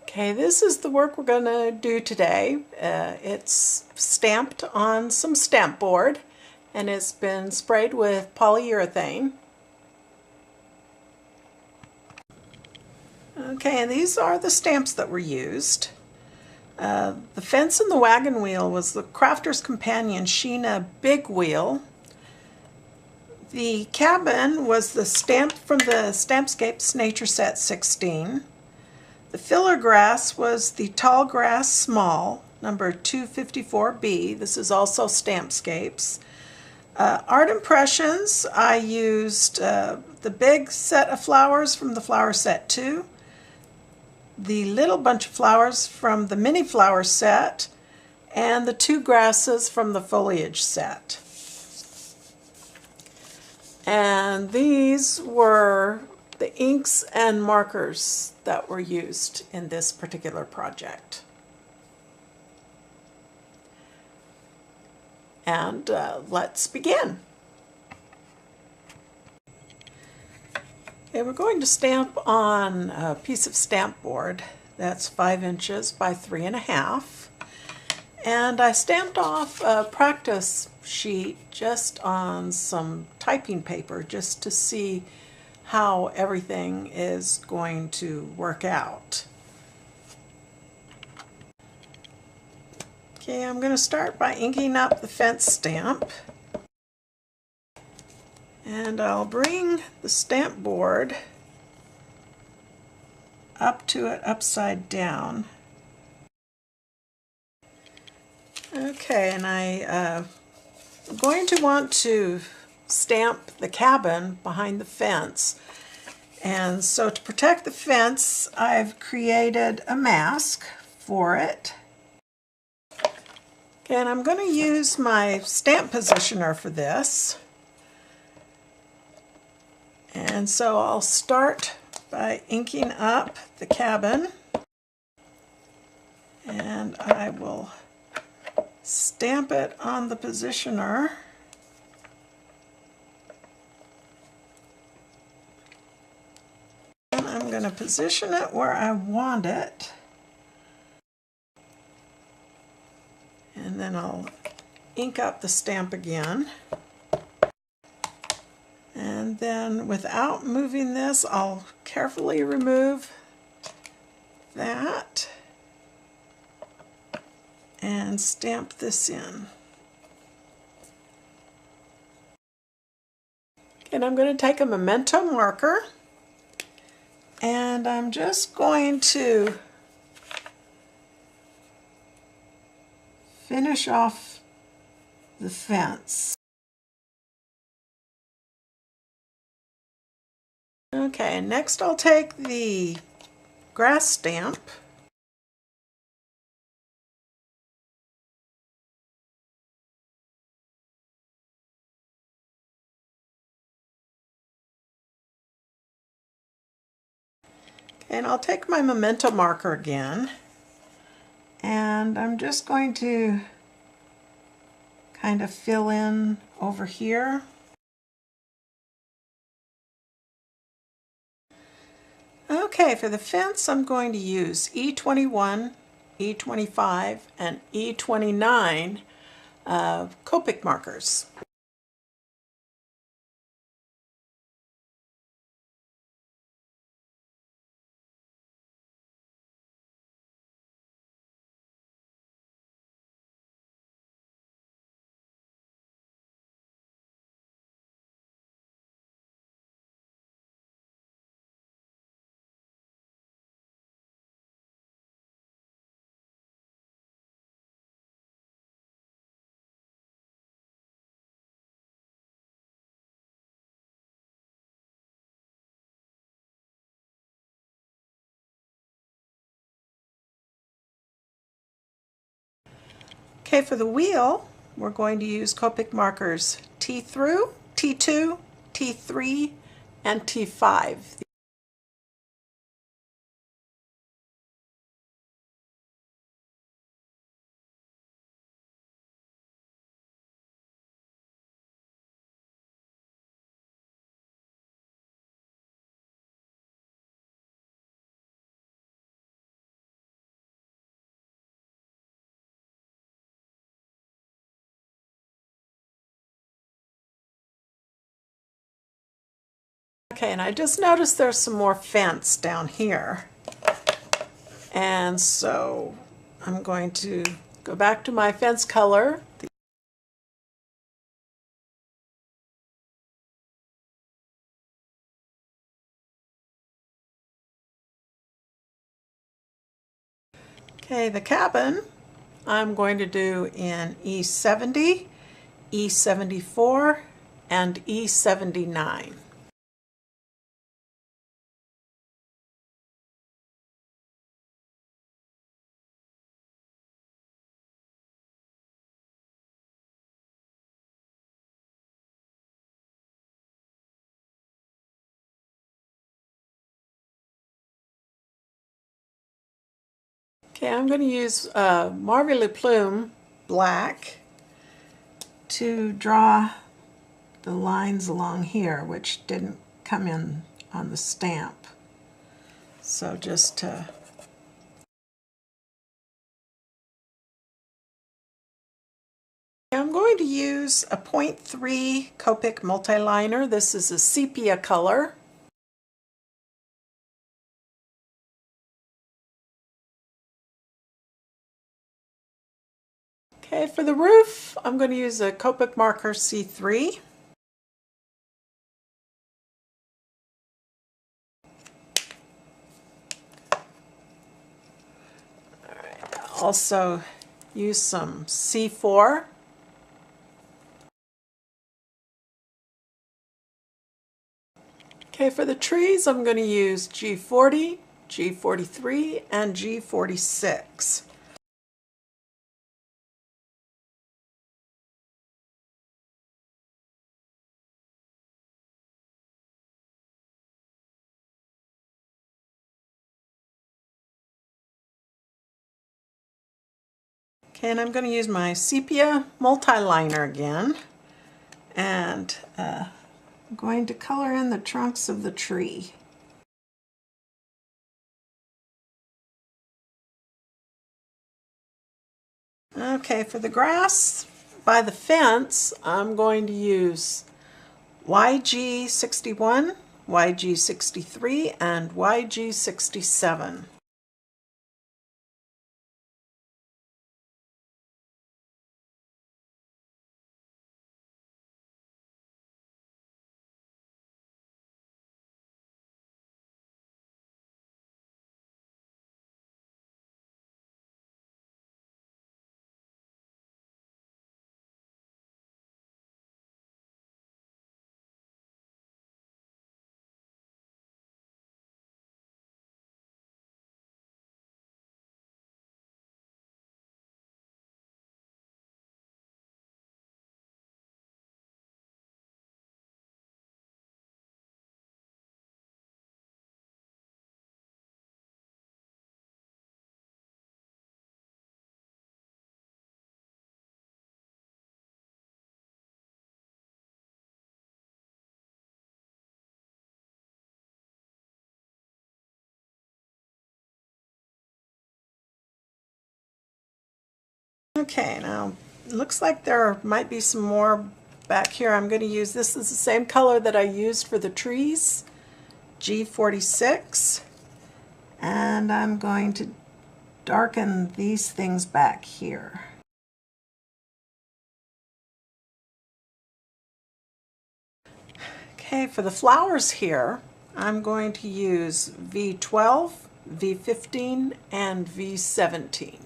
Okay, this is the work we're going to do today. It's stamped on some stamp board and it's been sprayed with polyurethane. Okay, and these are the stamps that were used. The fence and the wagon wheel was the Crafter's Companion Sheena Big Wheel. The cabin was the stamp from the Stampscapes Nature Set 16. The filler grass was the Tall Grass Small, number 254B. This is also Stampscapes. Art Impressions, I used the big set of flowers from the Flower Set 2, the little bunch of flowers from the mini flower set, and the two grasses from the Foliage set. And these were the inks and markers that were used in this particular project. And let's begin. Okay, we're going to stamp on a piece of stamp board that's 5 inches by 3.5. And I stamped off a practice sheet just on some typing paper just to see how everything is going to work out. Okay, I'm going to start by inking up the fence stamp. And I'll bring the stamp board up to it upside down. Okay, and I'm going to want to stamp the cabin behind the fence. And so to protect the fence, I've created a mask for it. Okay, and I'm going to use my stamp positioner for this. And so I'll start by inking up the cabin, and I will stamp it on the positioner. And I'm going to position it where I want it. And then I'll ink up the stamp again. And then without moving this, I'll carefully remove that and stamp this in. And I'm going to take a Memento marker and I'm just going to finish off the fence. Okay, next I'll take the grass stamp and I'll take my Memento marker again, and I'm just going to kind of fill in over here. Okay, for the fence I'm going to use E21, E25, and E29 Copic markers. Okay, for the wheel, we're going to use Copic markers T through, T2, T3, and T5. Okay, and I just noticed there's some more fence down here. And so I'm going to go back to my fence color. Okay, the cabin I'm going to do in E70, E74, and E79. Okay, I'm going to use Marvy LePlume black to draw the lines along here, which didn't come in on the stamp. So just I'm going to use a 0.3 Copic Multiliner. This is a sepia color. Okay, for the roof, I'm going to use a Copic Markers C3. Also use some C4. Okay, for the trees I'm going to use G40, G43, and G46. Okay, and I'm going to use my Sepia Multiliner again, and I'm going to color in the trunks of the tree. Okay, for the grass by the fence, I'm going to use YG61, YG63, and YG67. Okay, now it looks like there might be some more back here. I'm going to use, this is the same color that I used for the trees, G46, and I'm going to darken these things back here. Okay, for the flowers here, I'm going to use V12, V15, and V17.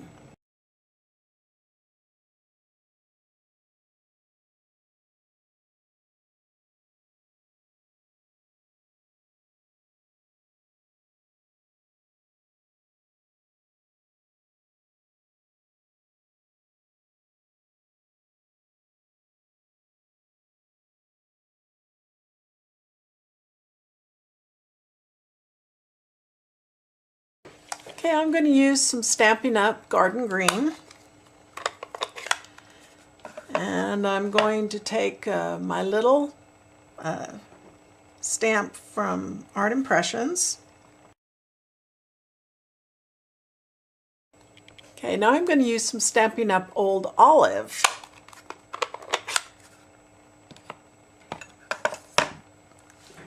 Okay, I'm going to use some Stampin' Up! Garden Green. And I'm going to take my little stamp from Art Impressions. Okay, now I'm going to use some Stampin' Up! Old Olive.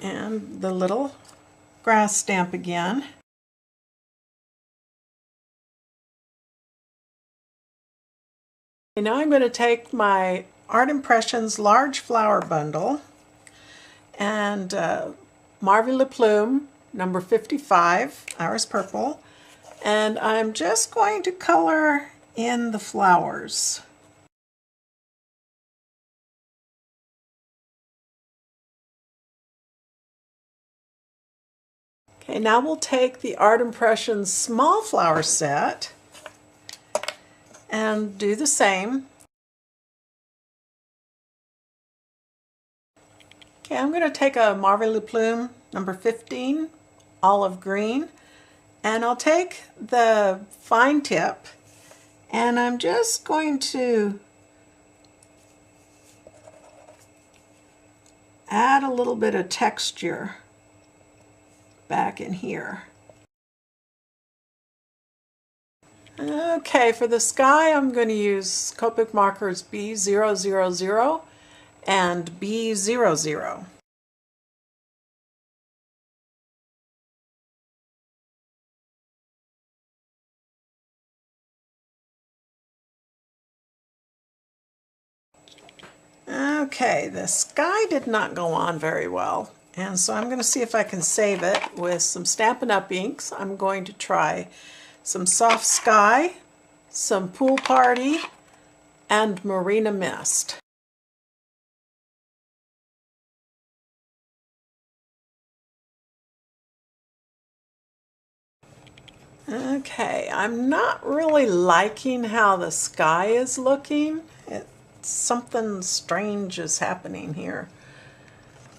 And the little grass stamp again. And now I'm going to take my Art Impressions large flower bundle and Marvy LePlume number 55, ours purple, and I'm just going to color in the flowers. Okay, now we'll take the Art Impressions small flower set and do the same. Okay, I'm going to take a Marvy LePlume number 15, olive green, and I'll take the fine tip and I'm just going to add a little bit of texture back in here. Okay, for the sky I'm going to use Copic Markers B000 and B00. Okay, the sky did not go on very well, and so I'm going to see if I can save it with some Stampin' Up! Inks. I'm going to try some Soft Sky, some Pool Party, and Marina Mist. Okay, I'm not really liking how the sky is looking. Something strange is happening here.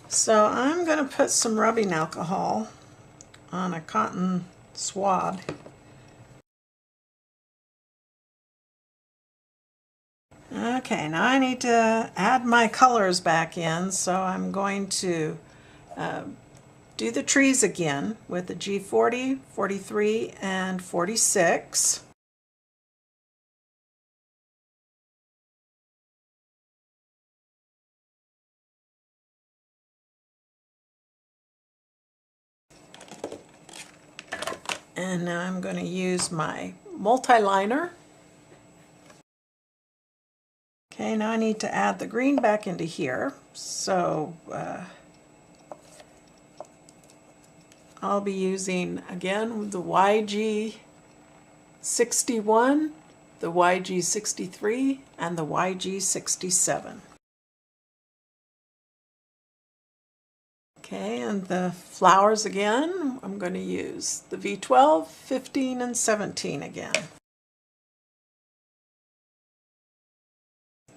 So I'm going to put some rubbing alcohol on a cotton swab. Okay, now I need to add my colors back in, so I'm going to do the trees again with the G40, 43, and 46. And now I'm going to use my multiliner. Okay, now I need to add the green back into here. So I'll be using, again, the YG61, the YG63, and the YG67. Okay, and the flowers again, I'm going to use the V12, 15, and 17 again.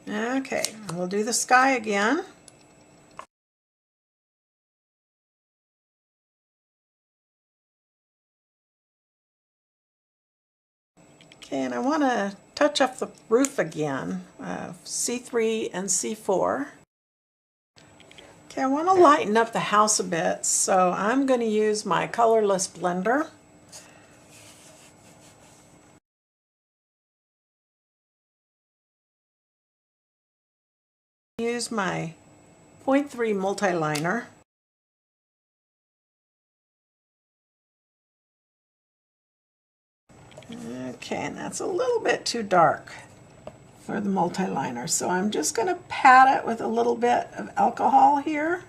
Okay, we'll do the sky again. Okay, and I want to touch up the roof again, C3 and C4. Okay, I want to lighten up the house a bit, so I'm going to use my colorless blender. Use my 0.3 multiliner. Okay, and that's a little bit too dark for the multiliner, so I'm just going to pat it with a little bit of alcohol here.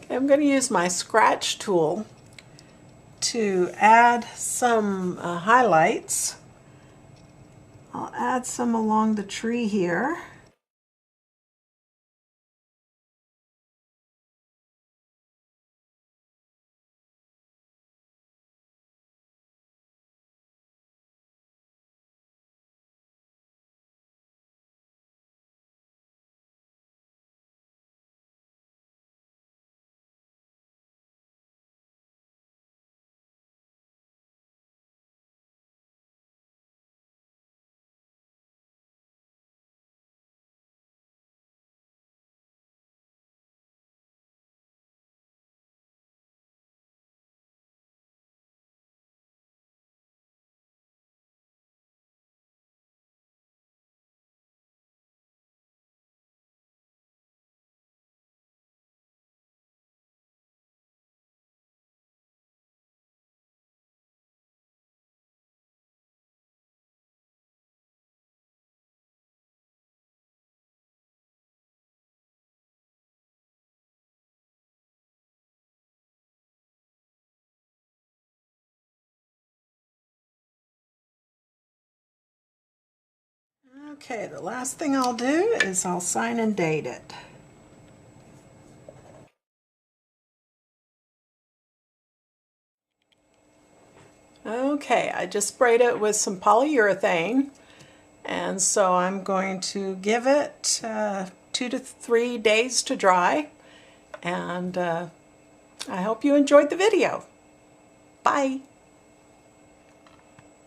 I'm going to use my scratch tool to add some highlights. I'll add some along the tree here. Okay, the last thing I'll do is I'll sign and date it. Okay, I just sprayed it with some polyurethane, and so I'm going to give it 2 to 3 days to dry, and I hope you enjoyed the video. Bye!